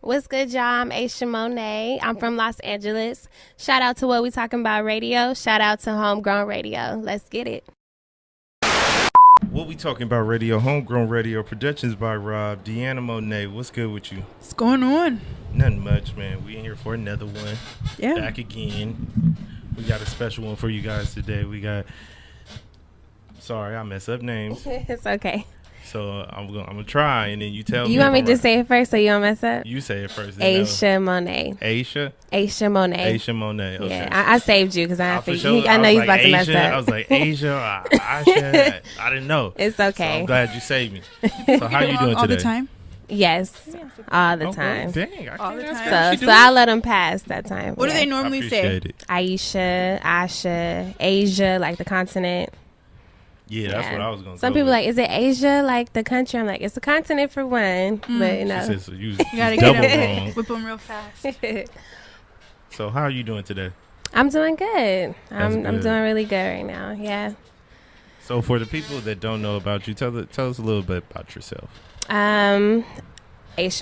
What's good, y'all? I'm Aysha Monet. I'm from Los Angeles. Shout out to What We Talking About Radio. Shout out to Homegrown Radio. Let's get it. What We Talking About Radio, Homegrown Radio, Productions by Rob, DeAnna Monet. What's good with you? What's going on? Nothing much, man. We in here for another one. Yeah. Back again. We got a special one for you guys today. We got... Sorry, I mess up names. It's okay. So I'm gonna try, and then you tell me. You want me to say it first so you don't mess up? You say it first. Aysha Monet. Aysha? Aysha Monet. Aysha Monet. Okay. Yeah, I saved you because I know you was about to mess up. I was like, Aysha, Aysha. I didn't know. It's okay. So I'm glad you saved me. So how you doing all today? the time? Yes, all the time. Dang, All the time. So I let them pass that time. What do they normally say? It. Aisha, Asha, Asia, like the continent. Yeah, that's what I was going to say. Some people like, is it Asia, like the country? I'm like, it's a continent for one, but you know. She said, so you gotta double get wrong. Whip them real fast. So how are you doing today? I'm doing good. I'm good. doing really good right now. Yeah. So for the people that don't know about you, tell us a little bit about yourself. Aysha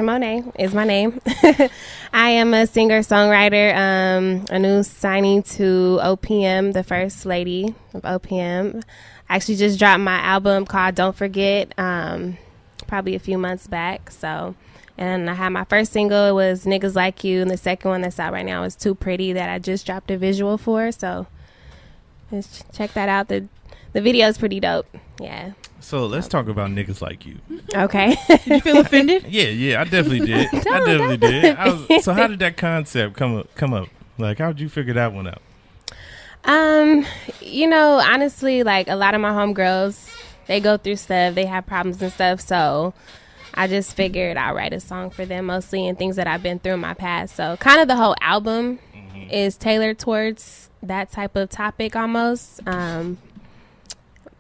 Monet is my name. I am a singer-songwriter, a new signing to OPM, the First Lady of OPM. I actually just dropped my album called Don't Forget, probably a few months back. So, and I had my first single, it was Niggas Like You, and the second one that's out right now is Too Pretty, that I just dropped a visual for. So just check that out. The video is pretty dope. Yeah. So let's talk about Niggas Like You. Okay. Did you feel offended? Yeah, I definitely did. So how did that concept come up? Like, how did you figure that one out? You know, honestly, like a lot of my homegirls, they go through stuff, they have problems and stuff. So I just figured I'll write a song for them, mostly, and things that I've been through in my past. So kind of the whole album is tailored towards that type of topic almost. And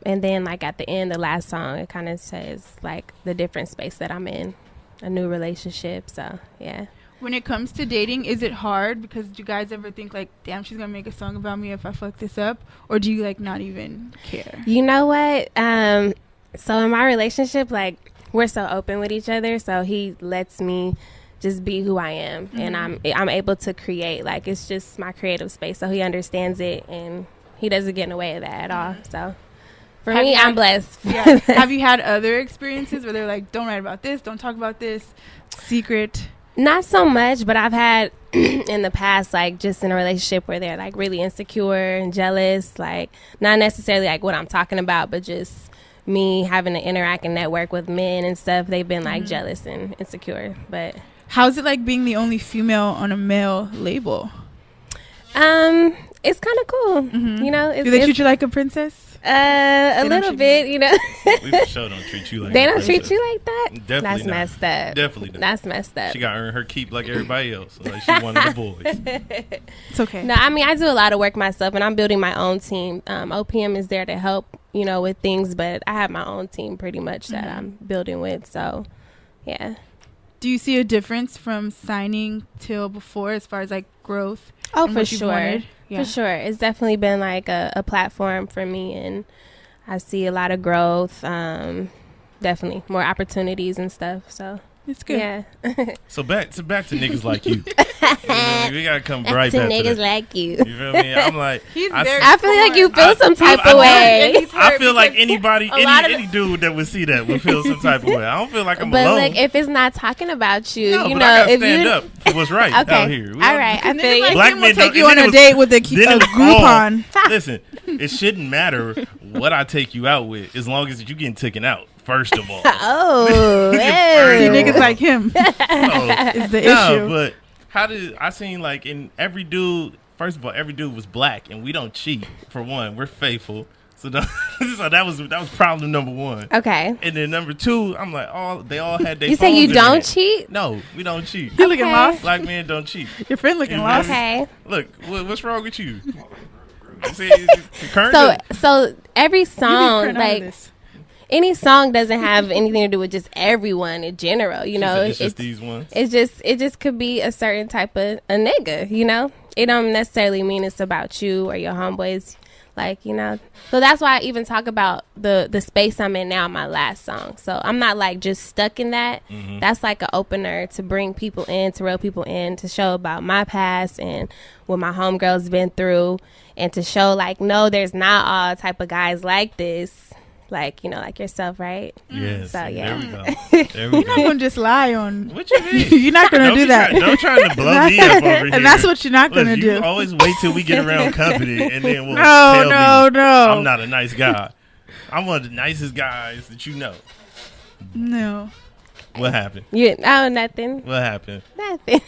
then like at the end, the last song, it kind of says like the different space that I'm in, a new relationship. So yeah. When it comes to dating, is it hard? Because do you guys ever think like, damn, she's gonna make a song about me if I fuck this up? Or do you like not even care? You know what? So in my relationship, like we're so open with each other. So he lets me just be who I am, and I'm able to create. Like it's just my creative space. So he understands it, and he doesn't get in the way of that at all. So for me, I'm blessed. Yeah. Have you had other experiences where they're like, don't write about this, don't talk about this, secret? Not so much, but I've had in the past, like just in a relationship where they're like really insecure and jealous, like not necessarily like what I'm talking about, but just me having to interact and network with men and stuff. They've been like jealous and insecure. But how's it like being the only female on a male label? It's kind of cool. You know, do they treat you like a princess? A little bit, you know. We for sure don't treat you like they a don't princess. treat you like that. Definitely That's not. messed up. Definitely not. That's messed up. She got to earn her keep like everybody else. Like she one of the boys. It's okay. No, I mean I do a lot of work myself, and I'm building my own team. OPM is there to help, you know, with things, but I have my own team pretty much that I'm building with. So, yeah. Do you see a difference from signing till before as far as like growth? Oh, for sure. Yeah. For sure. It's definitely been like a platform for me, and I see a lot of growth, definitely more opportunities and stuff. So it's good. Yeah. So back to Niggas Like You. We gotta come right back to niggas that. like you. You feel me? I'm like, I feel like you feel some type of way. I feel like anybody, any dude that would see that would feel some type of way. I don't feel like I'm but alone. like if it's not talking about you, No, you but know, I gotta if stand you up for what's right out here. All right, I feel you. Black men take you on a date with a Groupon. Listen, it shouldn't matter what I take you out with as long as you getting taken out. First of all, oh, see niggas like him is the issue. But how did I seen like in every dude? First of all, every dude was black, and we don't cheat. For one, we're faithful. So that was problem number one. Okay. And then number two, I'm like, they all had their. You say you don't cheat? No, we don't cheat. You looking lost? Black men don't cheat. Your friend looking lost. Okay. Look, what's wrong with you? See, so every song, like any song, doesn't have anything to do with just everyone in general. You know, it's just these ones. It just could be a certain type of a nigga. You know, it don't necessarily mean it's about you or your homeboys. Like, you know, so that's why I even talk about the space I'm in now, my last song. So I'm not like just stuck in that. That's like an opener to bring people in, to reel people in, to show about my past and what my homegirls been through, and to show like, no, there's not all type of guys like this. Like, you know, like yourself, right? Yes. So, yeah. There we go. There we You're not go. going to just lie on. What you mean? You're not going to do that. Don't try to blow me up over here. And that's what you're not going to do. You always wait till we get around company, and then we'll No, tell me no. I'm not a nice guy. I'm one of the nicest guys that you know. No. What happened? Nothing. What happened? Nothing.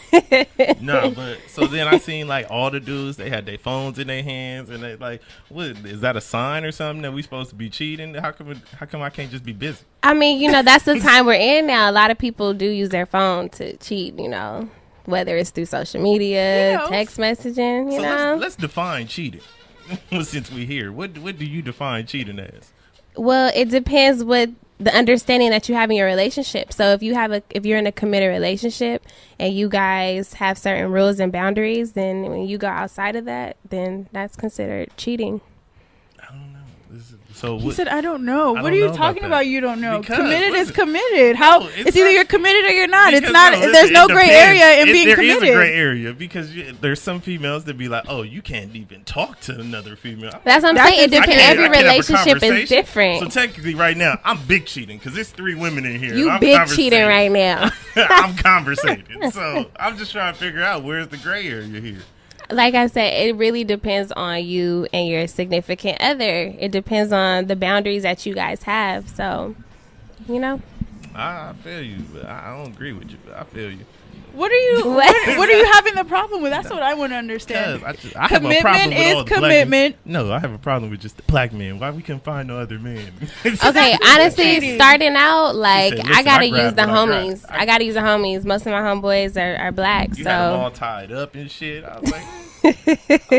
No, but so then I seen like all the dudes, they had their phones in their hands, and they like, what is that, a sign or something that we supposed to be cheating? How come I can't just be busy? I mean, you know, that's the time we're in now. A lot of people do use their phone to cheat, you know, whether it's through social media, text messaging, you know. Let's define cheating. Since we're here, what do you define cheating as? Well, it depends what the understanding that you have in your relationship. So if you're in a committed relationship and you guys have certain rules and boundaries, then when you go outside of that, then that's considered cheating. I don't know. He said, I don't know. I What don't are you know talking about about? You don't know. Because, committed is listen, committed. How? It's either not- you're committed or you're not. Because, It's not. no, there's no it gray depends. area in being There committed. is a gray area because there's some females that be like, oh, you can't even talk to another female. That's what I'm saying. It depends. Every relationship is different. So technically, right now, I'm big cheating because there's 3 women in here. You I'm big cheating right now. I'm conversating. So I'm just trying to figure out where's the gray area here. Like I said, it really depends on you and your significant other. It depends on the boundaries that you guys have. So, you know. I feel you, but I don't agree with you. But I feel you. What are you? What are you having the problem with? That's what I want to understand. I have a problem with all the commitment. Black men. No, I have a problem with just the black men. Why we can't find no other men? Okay, honestly, starting out, like, said, I listen, gotta I use grabbed the what I grabbed. homies. I gotta use the homies. Most of my homeboys are black, You had them so all tied up and shit. I was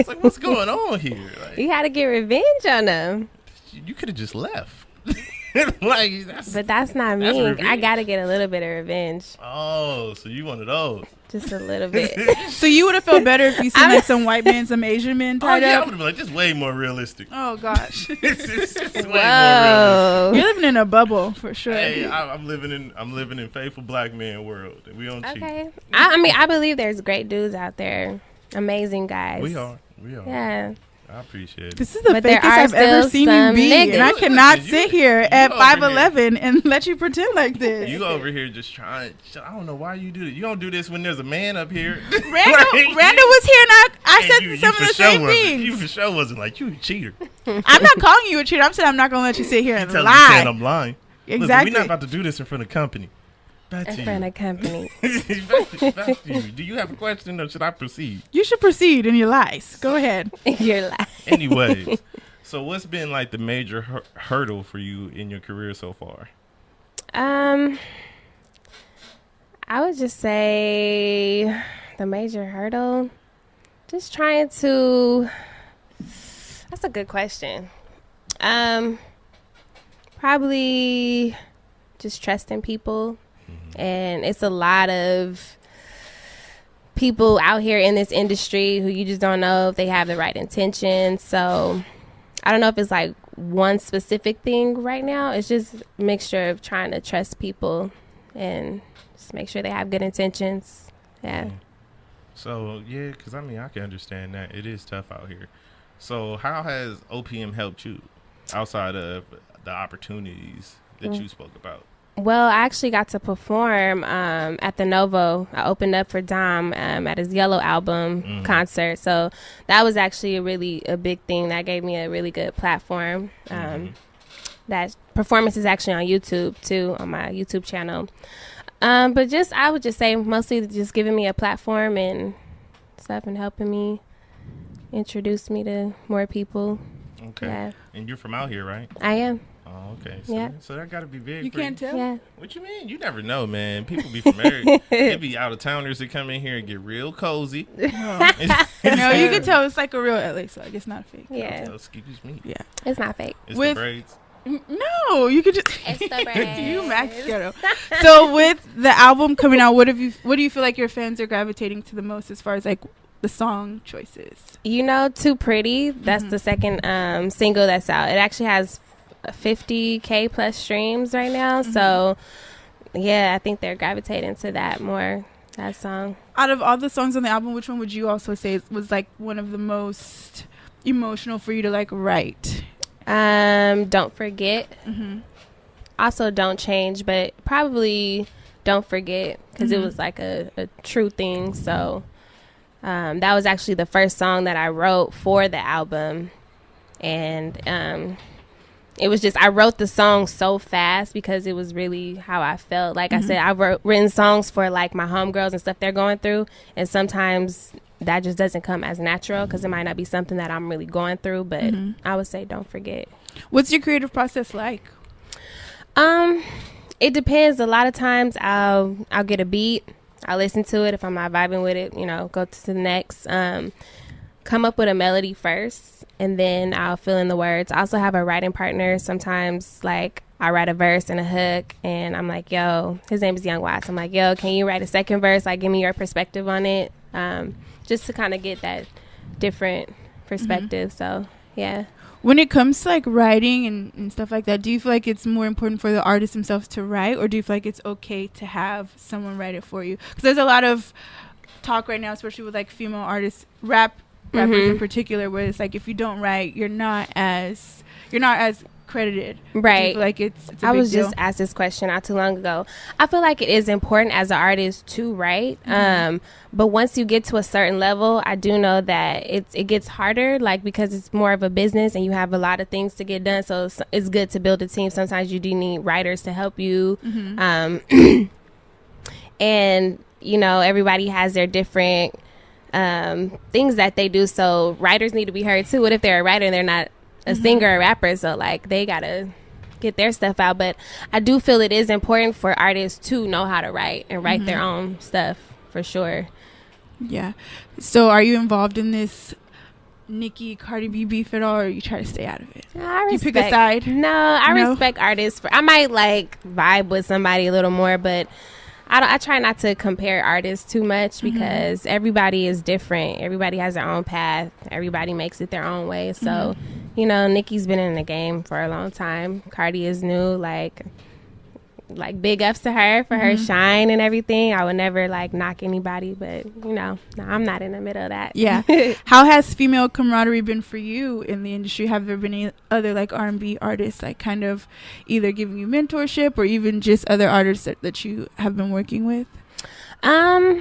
like, what's going on here? Like, you had to get revenge on them. you could have just left. But that's not me. revenge. I gotta get a little bit of revenge, Oh, so you one of those? just a little bit. So you would have felt better if you seen like some white men, some Asian men Oh tied yeah, I up. would have been like, this way more realistic. Oh gosh, It's way more realistic. Whoa. you're living in a bubble for sure. Hey, I'm living in faithful black man world. We don't cheat. Okay. I mean, I believe there's great dudes out there, amazing guys. We are. Yeah. I appreciate it. This is the But there fakest are I've ever still seen you some be, niggas. and I cannot Listen, sit you here at over here. 5'11" and let you pretend like this. You over here just trying. I don't know why you do this. You don't do this when there's a man up here. Randall was here, and I And said some of the same You things. for sure wasn't like, you a cheater. I'm not calling you a cheater. I'm saying I'm not gonna let you sit here and Tell me saying lie. I'm lying. Exactly. Listen, we're not about to do this in front of company. Back to In you. front of company. Back to you. Do you have a question or should I proceed? You should proceed in your lies. Go ahead. You're lying. Anyways, so what's been like the major hurdle for you in your career so far? I would just say the major hurdle, just trying to. That's a good question. Probably just trusting people, and it's a lot of people out here in this industry who you just don't know if they have the right intentions. So I don't know if it's like one specific thing right now. It's just a mixture of trying to trust people and just make sure they have good intentions. Yeah. So, yeah, because I mean, I can understand that. It is tough out here. So, how has OPM helped you outside of the opportunities that you spoke about? Well, I actually got to perform at the Novo. I opened up for Dom at his Yellow album concert. So that was actually a big thing. That gave me a really good platform. That performance is actually on YouTube, too, on my YouTube channel. But I would just say mostly just giving me a platform and stuff and helping me introduce me to more people. Okay. Yeah. And you're from out here, right? I am. Oh, okay. Yeah. So that got to be big. You for can't tell. Yeah. What you mean? You never know, man. People be from every. It be out of towners that come in here and get real cozy. No, you can tell it's like a real LA swag. It's not fake. Yeah. Oh, excuse me. Yeah. It's not fake. It's With- the braids. No, you could just. It's the braids. You max ghetto. So with the album coming out, what do you feel like your fans are gravitating to the most as far as like the song choices? Too Pretty. That's the second single that's out. It actually has 50K plus streams right now. So yeah, I think they're gravitating to that more, that song. Out of all the songs on the album, which one would you also say was like one of the most emotional for you to like write? Don't Forget. Also Don't Change, but probably Don't Forget, because it was like a true thing. So that was actually the first song that I wrote for the album. And it was just, I wrote the song so fast because it was really how I felt. Like I said, I've written songs for like my homegirls and stuff they're going through. And sometimes that just doesn't come as natural because it might not be something that I'm really going through. But I would say Don't Forget. What's your creative process like? It depends. A lot of times I'll get a beat. I'll listen to it. If I'm not vibing with it, go to the next. Come up with a melody first, and then I'll fill in the words. I also have a writing partner. Sometimes, like, I write a verse and a hook, and I'm like, yo, his name is Young Watts. I'm like, yo, can you write a second verse? Like, give me your perspective on it, just to kind of get that different perspective. So, yeah. When it comes to, like, writing and stuff like that, do you feel like it's more important for the artists themselves to write, or do you feel like it's okay to have someone write it for you? Because there's a lot of talk right now, especially with, like, female artists, rappers in particular, where it's like if you don't write, you're not as credited. Right. Like it's a I big was deal. just asked this question not too long ago. I feel like it is important as an artist to write. But once you get to a certain level, I do know that it gets harder, like, because it's more of a business and you have a lot of things to get done. So it's good to build a team. Sometimes you do need writers to help you. And everybody has their different things that they do, so writers need to be heard too. What if they're a writer and they're not a singer or rapper? So like they gotta get their stuff out. But I do feel it is important for artists to know how to write and write their own stuff, for sure. Yeah. So are you involved in this Nicki Cardi B beef at all, or you try to stay out of it? You pick a side? No, I respect artists. I might like vibe with somebody a little more, but I try not to compare artists too much because everybody is different. Everybody has their own path. Everybody makes it their own way. So, Nicki's been in the game for a long time. Cardi is new. Like big ups to her for her shine and everything. I would never like knock anybody, but no, I'm not in the middle of that. Yeah. How has female camaraderie been for you in the industry? Have there been any other like R&B artists like kind of either giving you mentorship or even just other artists that you have been working with? Not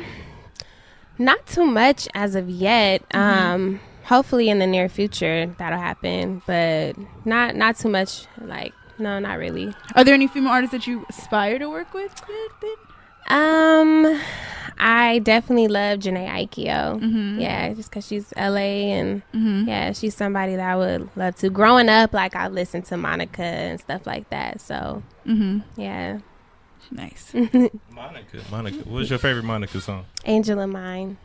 too much as of yet. Hopefully in the near future that'll happen, but not too much. Like, no, not really. Are there any female artists that you aspire to work with? I definitely love Janae Aikio. Yeah, just because she's LA and yeah, she's somebody that I would love to. Growing up, like, I listened to Monica and stuff like that. So yeah, nice. Monica. What's your favorite Monica song? Angel of Mine.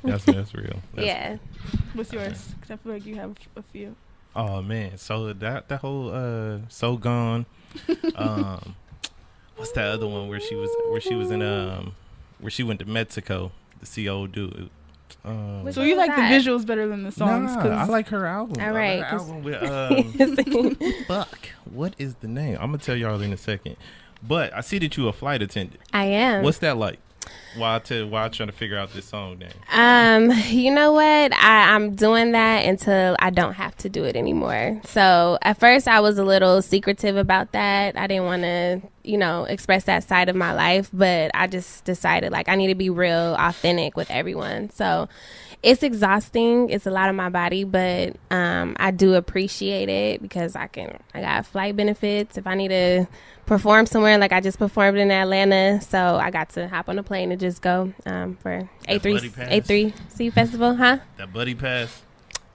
That's real. Yeah. What's yours? Because I feel like you have a few. Oh man, so that whole So Gone. What's that other one where she was in where she went to Mexico to see old dude? So you like the visuals better than the songs? Nah, I like her album. All right, her album with Buck. What is the name? I'm gonna tell y'all in a second. But I see that you a flight attendant. I am. What's that like? While trying to figure out this song name? You know what? I'm doing that until I don't have to do it anymore. So at first I was a little secretive about that. I didn't want to, express that side of my life, but I just decided like I need to be real authentic with everyone. So it's exhausting. It's a lot on my body, but I do appreciate it because I got flight benefits if I need to perform somewhere. Like I just performed in Atlanta, so I got to hop on a plane and just go for A3C festival, huh? That buddy pass.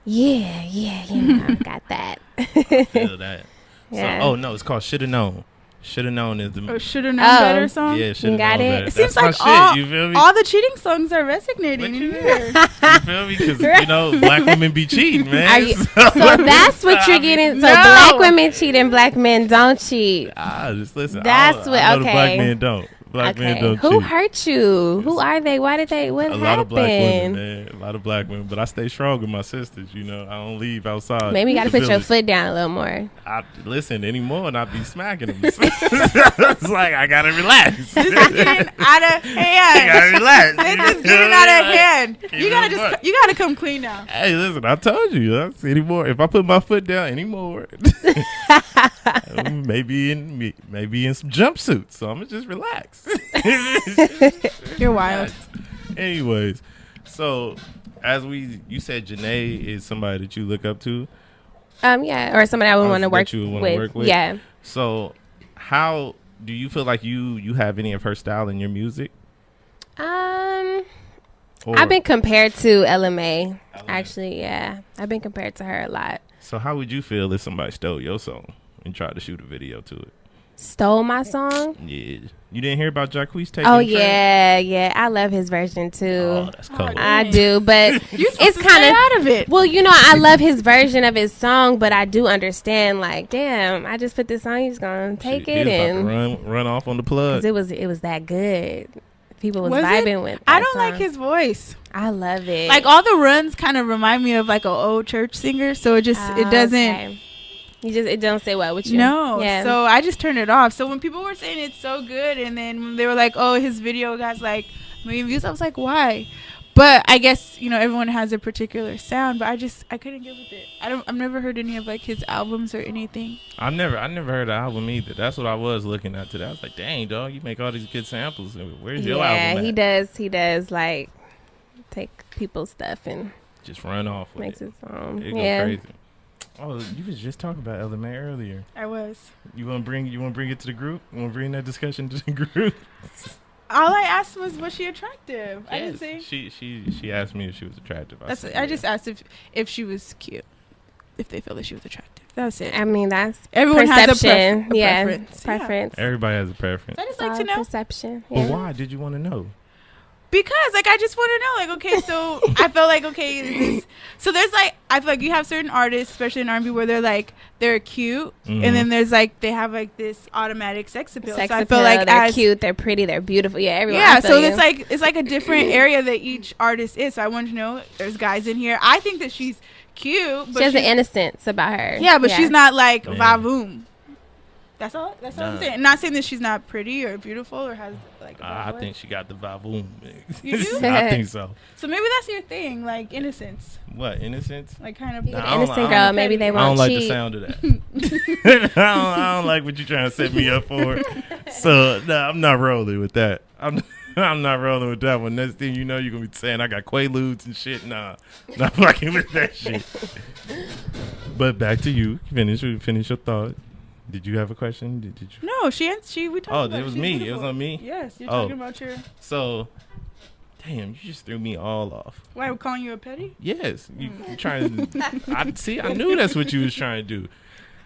Yeah, I got that. I feel that. Yeah. So, no, it's called Shoulda Known. Shoulda Known is the Shoulda Known Better song. Yeah, Shoulda Got Known it. Better. It seems That's like my shit. You feel me? all the cheating songs are resonating in here. You feel me? Because black women be cheating, man. So that's what you're getting. So black women cheat and black men don't cheat. Just listen. That's I know the black okay. men don't. Black men don't Who cheat. hurt you? Who are they? Why did they? What A happened? lot of black women, man. A lot of black women. But I stay strong with my sisters, you know. I don't leave outside. Maybe you got to the put your village. foot down a little more. I listen anymore and I be smacking them. It's like I gotta relax. This is getting out of hand. I gotta relax. This is getting out of hand. Keep You gotta it you gotta come clean now. Hey, listen, I told you. That's anymore. If I put my foot down anymore, maybe in some jumpsuits. So I'm gonna just relax. You're wild. Anyways, so you said Janae is somebody that you look up to. Yeah, or somebody I would want to work that you would wanna work with. Yeah. So, how do you feel like you have any of her style in your music? Or- I've been compared to LMA. Actually, yeah, I've been compared to her a lot. So, how would you feel if somebody stole your song and tried to shoot a video to it? Stole my song? Yeah, you didn't hear about Jacquees taking? Oh the track? yeah, I love his version too. Oh, that's cool. I do, but it's kind of out of it. Well, you know, I love his version of his song, but I do understand. Like, damn, I just put this song. He's gonna take He it was and about to run off on the plug. it was that good. People was Was it? vibing with. I that don't like song. his voice. I love it. Like all the runs kind of remind me of like an old church singer, so it doesn't. Okay. It don't say well with you. No, Yeah. so I just turned it off. So when people were saying it's so good, and then when they were like, "Oh, his video got like a million views," I was like, "Why?" But I guess everyone has a particular sound, but I couldn't get with it. I've never heard any of like his albums or anything. I never heard the album either. That's what I was looking at today. I was like, dang, dog, you make all these good samples. Where's your album Yeah, at? he does like take people's stuff and Just run off with makes it. his own. It go Yeah. crazy. Oh, you was just talking about LMA earlier. I was. You want to bring it to the group? You want to bring that discussion to the group? All I asked was she attractive? I didn't say. She asked me if she was attractive. Said, I just asked if she was cute. If they feel that she was attractive. That's it. I mean, that's Everyone perception. has a Yeah, preference. Yeah. preference. Everybody has a preference. I just It's like to all know. perception. But Yeah. why did you want to know? Because I just want to know, okay, so I felt like, so there's I feel like you have certain artists, especially in R&B, where they're cute, Mhm. and then there's they have this automatic sex appeal. Sex so I appeal, feel like they're cute, they're pretty, they're beautiful. Yeah, everyone. yeah, I feel so you. it's a different area that each artist is. So I wanted to know, there's guys in here. I think that she's cute, but she has an she's- innocence about her. yeah, but she's not Yeah. vavoom. That's all I'm Nah. saying. Not saying that she's not pretty or beautiful or has a I voice. think she got the vavoom. You do? I think so. So maybe that's your thing, innocence, What, innocence? kind of. Be Nah, an I don't- innocent I don't- girl. Maybe they I won't don't like cheat. the sound of that. I don't like what you're trying to set me up for. So, I'm not rolling with that. I'm not rolling with that one. Next thing you know, you're going to be saying I got Quaaludes and shit. Nah, not fucking with that shit. But back to you. Finish your thought. Did you have a question? Did you? No, we talked about It was she's me. It beautiful. was on me? Yes, you're Oh. talking about your. So, damn, you just threw me all off. Why we're calling you a petty? Yes, you trying to. I knew that's what you was trying to do.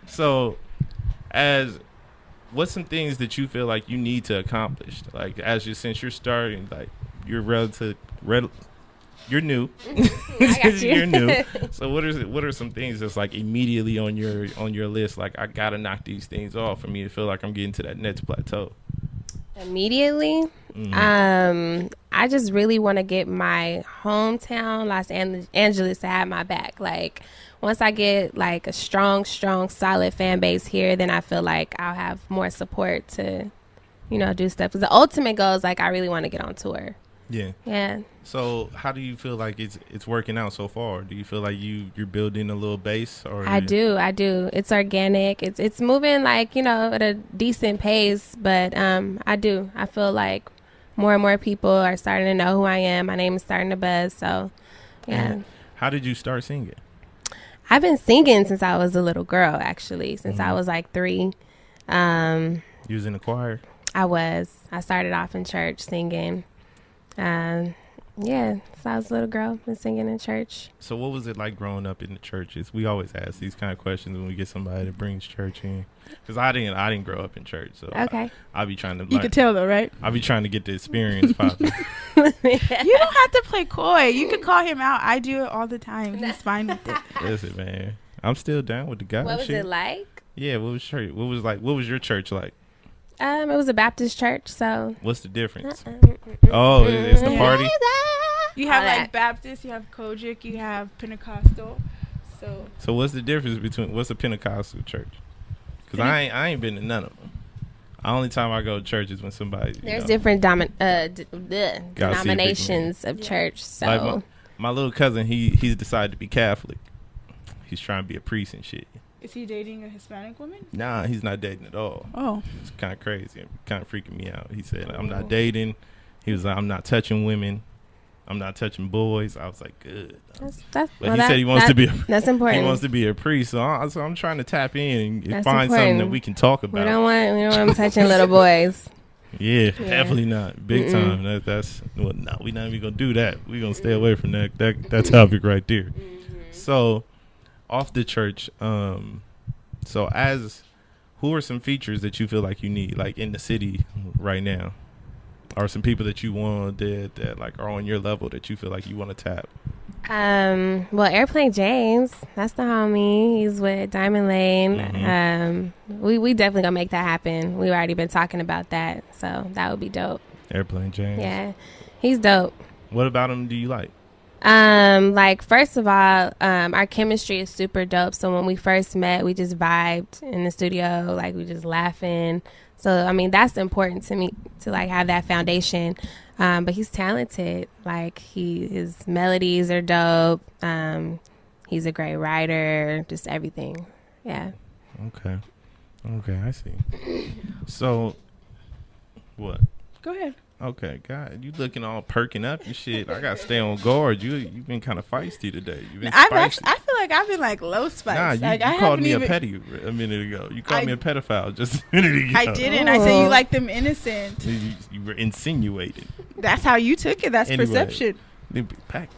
So, what's some things that you feel like you need to accomplish? Like, since you're starting, you're you're new. I got you. You're new. So what are some things that's immediately on your list? Like, I gotta knock these things off for me to feel like I'm getting to that next plateau. Immediately, I just really want to get my hometown, Los Angeles, to have my back. Like, once I get a strong, solid fan base here, then I feel like I'll have more support to, do stuff. Because the ultimate goal is I really want to get on tour. Yeah. Yeah. So how do you feel like it's working out so far? Do you feel like you're building a little base? Or I do. It's organic. It's moving at a decent pace, but I do. I feel like more and more people are starting to know who I am. My name is starting to buzz. So, yeah. And how did you start singing? I've been singing since I was a little girl, actually, since I was 3. You was in the choir? I started off in church singing. Yeah, so I was a little girl, been singing in church. So what was it like growing up in the churches? We always ask these kind of questions when we get somebody that brings church in. Because I didn't grow up in church, so okay. I'll be trying to. You could tell though, right? I'll be trying to get the experience popping. You don't have to play coy. You could call him out. I do it all the time. He's fine with it. Listen, man, I'm still down with the guy. What was shit. it like? Yeah, what was church? What was your church like? It was a Baptist church, so. What's the difference? Oh, it's the party? You have All like that. Baptist, you have Kojic, you have Pentecostal. So what's the difference between, what's a Pentecostal church? Because I ain't been to none of them. The only time I go to church is when somebody. There's different big denominations of church. So Like my little cousin, he's decided to be Catholic. He's trying to be a priest and shit. Is he dating a Hispanic woman? Nah, he's not dating at all. Oh. It's kind of crazy. Kind of freaking me out. He said, I'm not dating. He was like, I'm not touching women. I'm not touching boys. I was like, good. But he said he wants to be. That's important. He wants to be a priest. So I'm trying to tap in and That's find something important. that we can talk about. We don't want him touching little boys. Yeah, definitely not. Big time. That's well, no, we're not even gonna do that. We're gonna stay away from that topic right there. So off the church, so who are some features that you feel like you need, like in the city right now? Or some people that you want that like are on your level that you feel like you want to tap? Well, Airplane James, that's the homie. He's with Diamond Lane. We definitely gonna make that happen. We've already been talking about that, so that would be dope. Airplane James. Yeah, he's dope. What about him do you like? Like first of all, our chemistry is super dope. So when we first met, we just vibed in the studio, like we just laughing. So I mean that's important to me to like have that foundation. But he's talented. Like his melodies are dope. He's a great writer. Just everything. Yeah. Okay, I see. So what? Go ahead. Okay, God, you looking all perking up and shit. I gotta stay on guard. You've been kind of feisty today. You've been spicy. I feel like I've been like low spice. Nah, you like, called me a petty a minute ago. You called me a pedophile just a minute ago. I didn't. I said you like them innocent. You were insinuating. That's how you took it. That's Anyway. perception. Pack,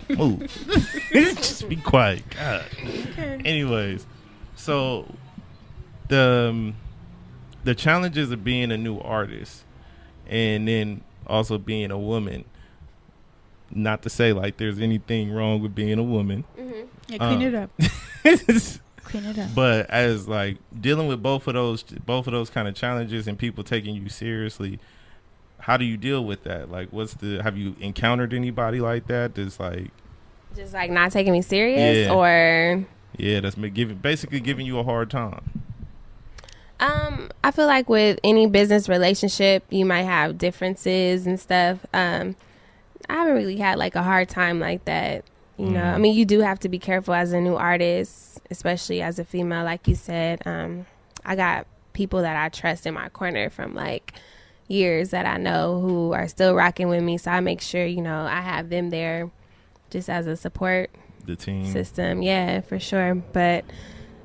move. Just be quiet. God. Okay. Anyways, so the challenges of being a new artist. And then also being a woman. Not to say like there's anything wrong with being a woman. Yeah, clean it up. Clean it up. But as like dealing with both of those kind of challenges and people taking you seriously, how do you deal with that? Like, have you encountered anybody like that? That's like Just like not taking me serious, or that's basically giving you a hard time. I feel like with any business relationship, you might have differences and stuff. I haven't really had like a hard time like that. You know, I mean, you do have to be careful as a new artist, especially as a female, like you said. I got people that I trust in my corner from like years that I know who are still rocking with me. So I make sure, you know, I have them there just as a support The team system. Yeah, for sure. But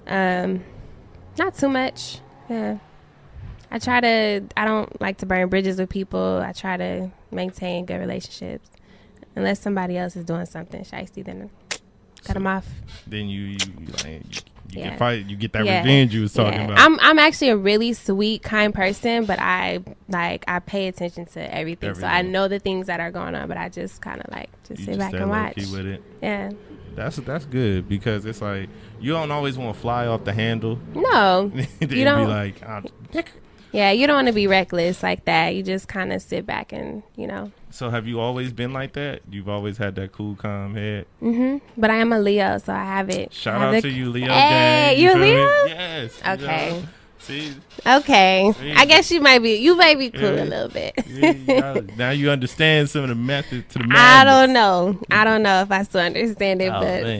not too much. Yeah. I don't like to burn bridges with people. I try to maintain good relationships. Unless somebody else is doing something shiesty, then cut them off. Then you can fight. You get that revenge you was talking about. I'm actually a really sweet, kind person, but I pay attention to everything. So I know the things that are going on, but I just kind of like sit back and watch. With it. Yeah. That's good because it's like you don't always want to fly off the handle. No, you don't. Be like, yeah, you don't want to be reckless like that. You just kind of sit back and, you know. So have you always been like that? You've always had that cool, calm head? But I am a Leo, so I have it. Shout out to you, Leo. Hey, gang. you a feel me? Leo? Yes. Okay. You know? See? Okay. See? I guess you might be cool a little bit. Now you understand some of the methods to the madness. I don't know if I still understand it, Oh, but man,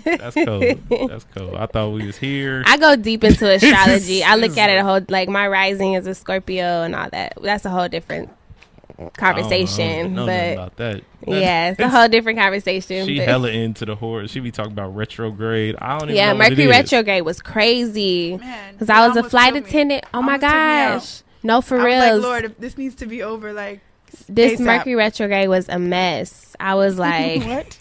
that's cold. That's cold. I thought we was here. I go deep into astrology. I look at it like my rising is a Scorpio and all that. That's a whole different conversation. I don't know but nothing about that. Yeah, it's a whole different conversation. She but hella into the horror. She be talking about retrograde. I don't even yeah, know what Mercury it is. retrograde was crazy because it I was a almost flight killed me. attendant. Oh my Almost took me out. gosh, no, for I real. was like, Lord, if this needs to be over, like This ASAP. Mercury retrograde was a mess. I was like, what?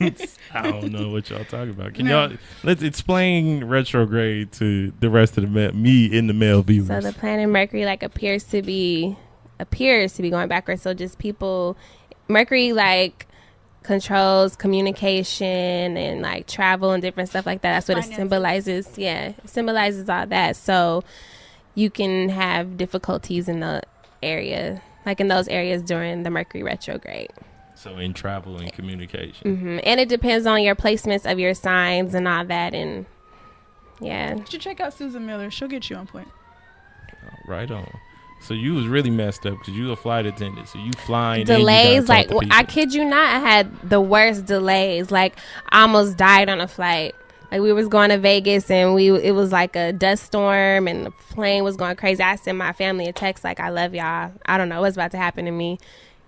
I don't know what y'all talking about. Can y'all let's explain retrograde to the rest of the me in the male viewers? So the planet Mercury like appears to be going backwards. So just Mercury like controls communication and like travel and different stuff like that. That's what Finances. it symbolizes. Yeah, it symbolizes all that. So you can have difficulties in the area, like in those areas during the Mercury retrograde. So in travel and communication. And it depends on your placements of your signs and all that. And yeah. You should check out Susan Miller. She'll get you on point. Right on. So you was really messed up because you a flight attendant. So you flying delays. And you like I kid you not, I had the worst delays. Like I almost died on a flight. Like we was going to Vegas and it was like a dust storm and the plane was going crazy. I sent my family a text like, I love y'all. I don't know what's about to happen to me.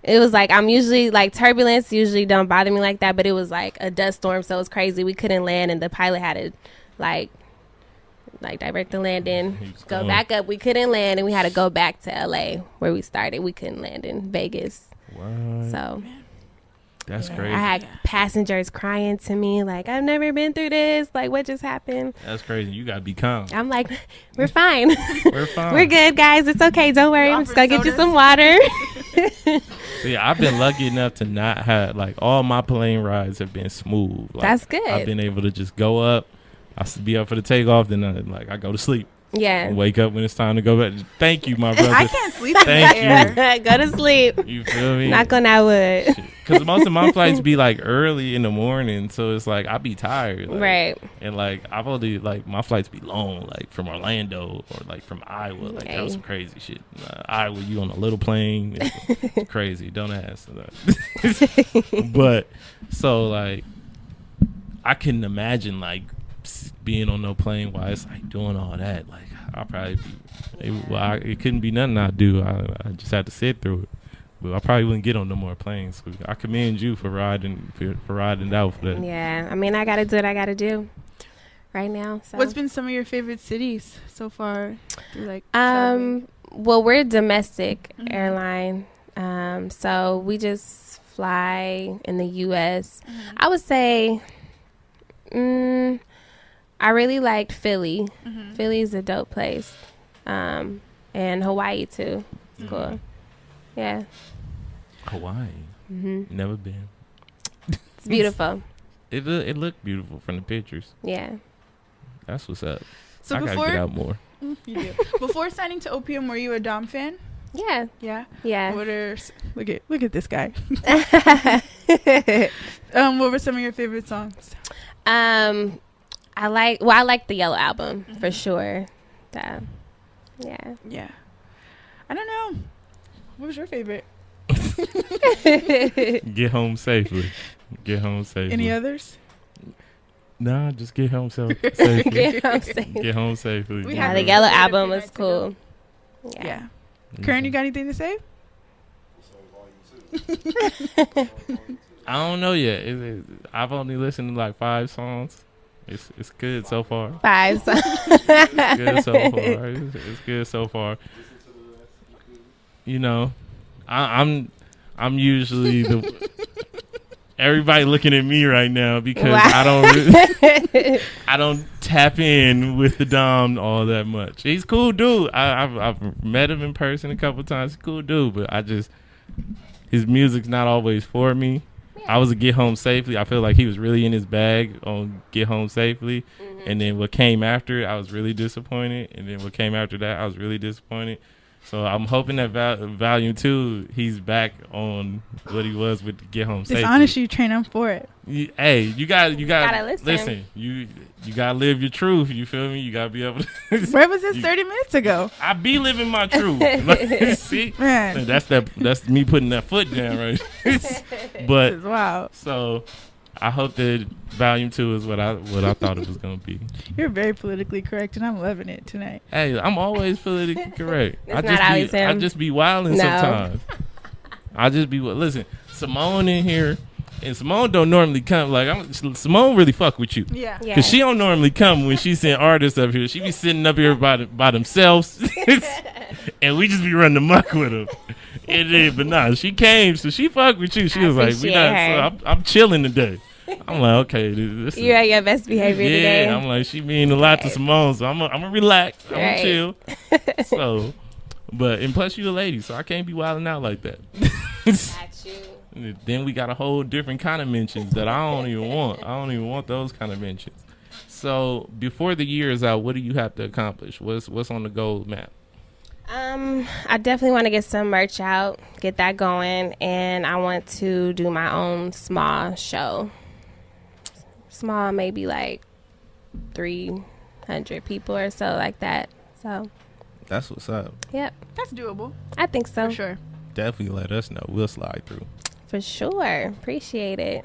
It was like, I'm usually like turbulence usually don't bother me like that, but it was like a dust storm. So it was crazy. We couldn't land and the pilot had to like divert the landing, go back up. We couldn't land and we had to go back to LA where we started. We couldn't land in Vegas. What? So that's crazy. I had passengers crying to me like, I've never been through this. Like, what just happened? That's crazy. You gotta be calm. I'm like, we're fine. We're fine. We're good, guys. It's okay. Don't worry. I'm just gonna get you some water. See, I've been lucky enough to not have like all my plane rides have been smooth. Like, that's good. I've been able to just go up. I be up for the takeoff, then I go to sleep. Yeah. And wake up when it's time to go back. Thank you, my brother. I can't sleep in Thank the air. Go to sleep. You feel me? Knock on that wood. Because most of my flights be like early in the morning, so it's like I be tired. Like, right. And like I've only like my flights be long, like from Orlando or like from Iowa. Like that was some crazy shit. Iowa, you on a little plane. It's crazy. Don't ask. But so like I couldn't imagine like being on no plane while it's like doing all that. Like I'll probably be it couldn't be nothing I'd do. I just had to sit through it. But I probably wouldn't get on no more planes. So I commend you for riding out for that. Yeah, I mean, I gotta do what I gotta do right now. So. What's been some of your favorite cities so far? Like, well, we're a domestic airline, so we just fly in the U.S. I would say, I really liked Philly. Philly is a dope place, and Hawaii too. It's cool. Yeah. Hawaii. Never been. It's beautiful. It looked beautiful from the pictures. Yeah. That's what's up. So I gotta get out more. You do. Before signing to OPM, were you a Dom fan? Yeah. Yeah. Yeah. Look at this guy. What were some of your favorite songs? I like the Yellow Album for sure. Yeah. Yeah. I don't know. What was your favorite? Get home safely. Get home safely. Any others? Nah, just get home safely. Get home safely. Get home safely. Yeah, the Yellow Album was cool. Yeah. Karen, you got anything to say? I don't know yet. I've only listened to like 5 songs. It's good so far. 5 songs. It's good so far. It's good so far. You know, I'm usually the everybody looking at me right now because I don't tap in with the Dom all that much. He's a cool dude. I've met him in person a couple times. He's a cool dude, but his music's not always for me. I was a Get Home Safely. I feel like he was really in his bag on Get Home Safely. And then what came after it, I was really disappointed. And then what came after that, I was really disappointed. So I'm hoping that Volume 2, he's back on what he was with Get Home Safely. This honesty train, I'm for it. Hey, you gotta listen. You gotta live your truth. You feel me? You gotta be able to. Where was this 30 minutes ago? I be living my truth. See, man, that's me putting that foot down, right? But this is wild. So I hope that Volume 2 is what I thought it was gonna be. You're very politically correct, and I'm loving it tonight. Hey, I'm always politically correct. I just be wilding sometimes. I just be listen. Simone in here. And Simone don't normally come. Simone really fuck with you. Yeah. Because she don't normally come when she send artists up here. She be sitting up here by themselves. And we just be running amok with them. But nah, she came, so she fuck with you. She was like, I'm chilling today. I'm like, okay. You're at your best behavior today. Yeah, I'm like, she mean a lot to Simone, so I'm going to relax. I'm going to chill. So, and plus you a lady, so I can't be wilding out like that. Got you. Then we got a whole different kind of mentions that I don't even want. I don't even want those kind of mentions. So before the year is out, what do you have to accomplish? What's on the goal map? I definitely want to get some merch out, get that going, and I want to do my own small show. Small, maybe like 300 people or so, like that. So That's what's up. Yep, That's doable. I think so. For sure. Definitely let us know. We'll slide through. For sure. Appreciate it.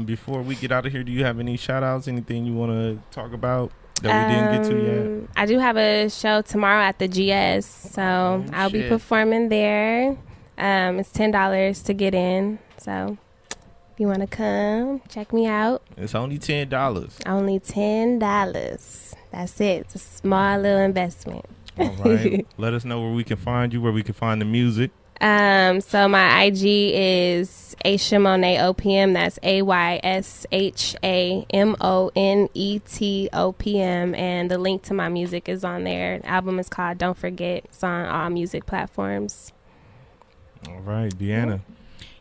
Before we get out of here, do you have any shout outs, anything you want to talk about that we didn't get to yet? I do have a show tomorrow at the GS, so I'll be performing there. It's $10 to get in, so if you want to come, check me out. It's only $10. Only $10. That's it. It's a small little investment. All right. Let us know where we can find you, where we can find the music. So my IG is Aysha Monet OPM. That's AYSHAMONET OPM, and the link to my music is on there. The album is called Don't Forget. It's on all music platforms. All right, DeAnna.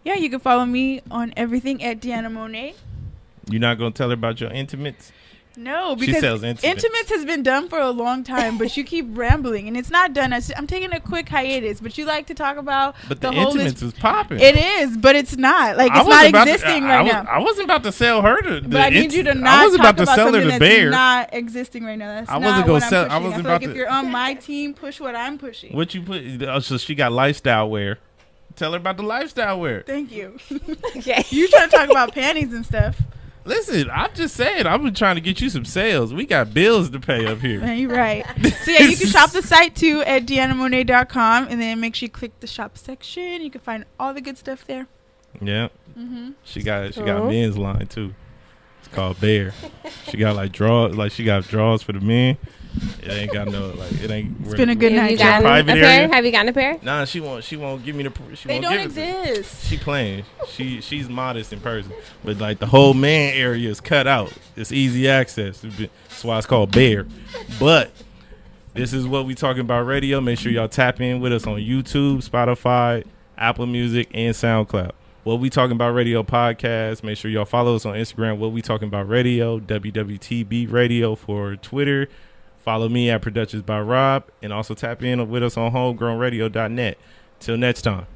Yeah, you can follow me on everything at DeAnna Monet. You're not gonna tell her about your intimates? No, She because sells Intimates. has been done for a long time, but you keep rambling, and it's not done. I'm taking a quick hiatus, but you like to talk about But the the whole Intimates is popping. It is, but it's not. Like, I it's was not about to- existing I right was- now. I wasn't about to sell her the. But I need you to I not was talk about to about sell her something the that's bear. not existing right now. That's I wasn't not gonna what sell- I'm I pushing. wasn't feel about like if to- you're on my team, push what I'm pushing. What you put? Oh, so she got lifestyle wear. Tell her about the lifestyle wear. Thank you. Okay. You trying to talk about panties and stuff. Listen, I'm just saying. I've been trying to get you some sales. We got bills to pay up here. Man, you're right. So yeah, you can shop the site too at DeAnnaMonet.com, and then make sure you click the shop section. You can find all the good stuff there. Yeah. Mm-hmm. She got Cool. men's line too. It's called Bear. She got like draws, like she got draws for the men. It ain't got no like it ain't. It's been a good Have night. you y'all. gotten a Private pair? area? Have you gotten a pair? Nah, she won't give me the. She They won't don't give it. exist. She playing. She's modest in person, but like the whole man area is cut out. It's easy access. That's why it's called Bear. But this is what we talking about radio. Make sure y'all tap in with us on YouTube, Spotify, Apple Music, and SoundCloud. What We Talking About Radio podcast. Make sure y'all follow us on Instagram. What We Talking About Radio, WWTB Radio for Twitter. Follow me at ProductionByRob, and also tap in with us on homegrownradio.net. Till next time.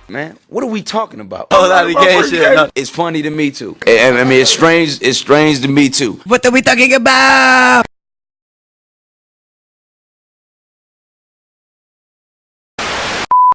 Man, what are we talking about? Oh, lot of gay shit. No, it's funny to me too. I mean, it's strange. It's strange to me too. What are we talking about?